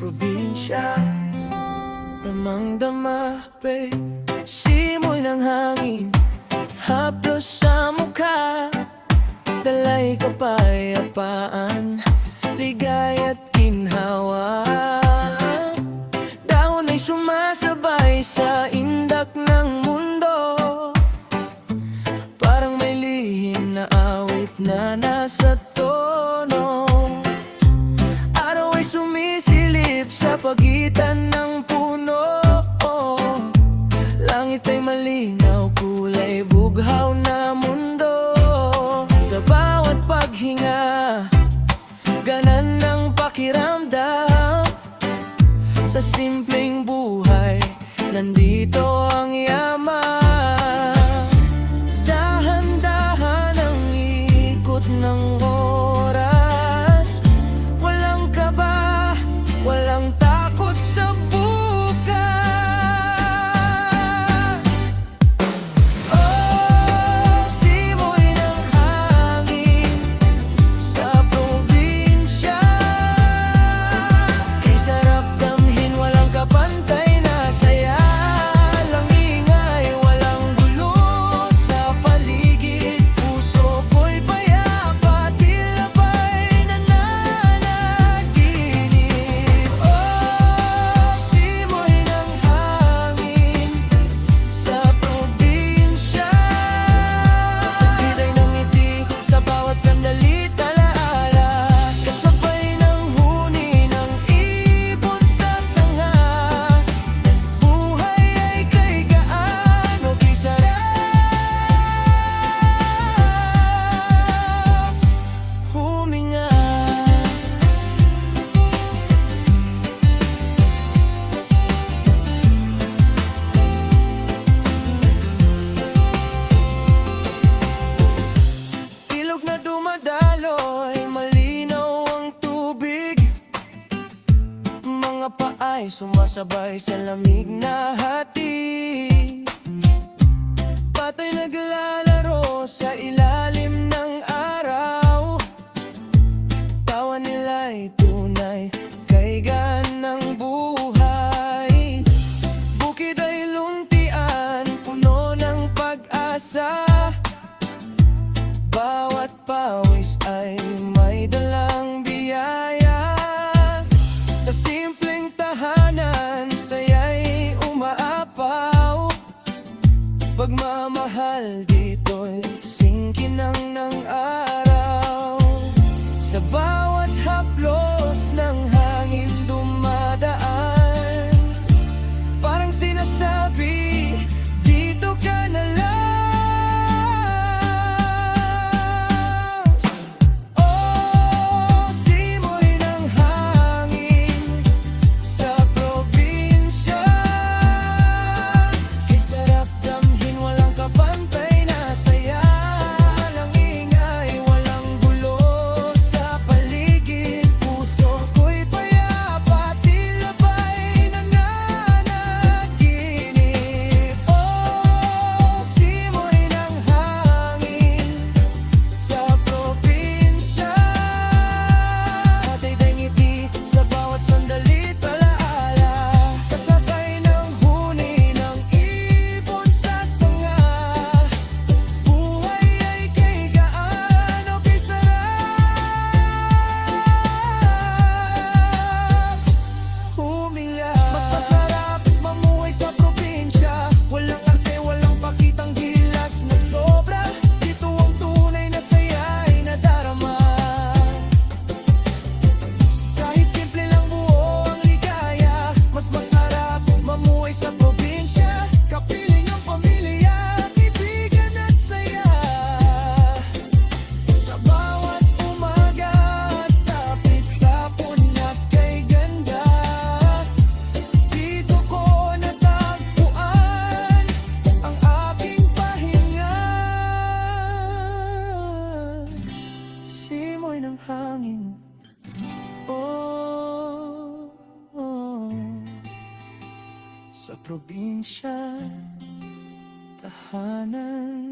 probinsya. Damang-dama, babe, simoy ng hangin, haplos sa mukha, dalay kapayapaan, ligaya't ginhawa. Dahon ay sumasabay sa indak ng mundo, parang may lihim na awit na nasa tono. Araw ay sumisilip sa pagitan ng puno, langit ay malinaw, kulay bughaw na mundo. Sa bawat paghinga, ganan ng pakiramdam. Sa simpleng buhay, nandito ang yaman. Dahan-dahan ang ikot ng oras, walang kaba, walang takot sa bukas. Oh, simoy ng hangin sa probinsya, kay sarap damhin, walang kapantay na saya. Lang ingay, walang gulo sa paligid, puso ko'y payapa, tilapay nananaginip. Oh, simoy ng hangin sa probinsya, pagbibigay ng ngiti sa bawat sandali, talaala, kasabay ng huni ng ibon sa sanga. Buhay ay kay gaano kisarap huminga. Ilog na dumadaloy, malinaw ang tubig, mga paay sumasabay sa lamig na hati. Pato'y naglalaro sa ilalim ng araw, tawa nila'y tunay, kaigan ng buhay. Bukid ay luntian, puno ng pag-asa, bawat pawis ay may dalang biyaya. Sa simpleng tahanan, saya'y umaapaw, pagmamahal dito'y singkinang ng araw. Sa bawat haplos ng hangin dumadaan, parang sinasabi, dito ka na lang. Oh, simoy ng hangin sa probinsya, kay sarap damhin, walang kapantay na saya. Lang ingay, walang gulo sa paligid, puso ko'y payapa, tilapay nananaginip. Oh, simoy ng hangin sa probinsya, hatay-tay ngiti sa bawat sandali, talaala, kasabay ng huni ng ibon sa sanga. Buhay ay kay gaano kisarap huminga. Mas masarap mamuhay sa probinsya, walang arte, walang pakitang gilas na sobra. Dito ang tunay na saya ay nadarama, kahit simple lang buo ang ligaya. Mas masarap mamuhay sa probinsya, kapiling ang pamilya, kaibigan at saya. Sa bawat umaga at tapit-tapon at kay ganda, dito ko natagpuan ang aking pahinga. Simoy ng hangin, oh, sa probinsya, tahanan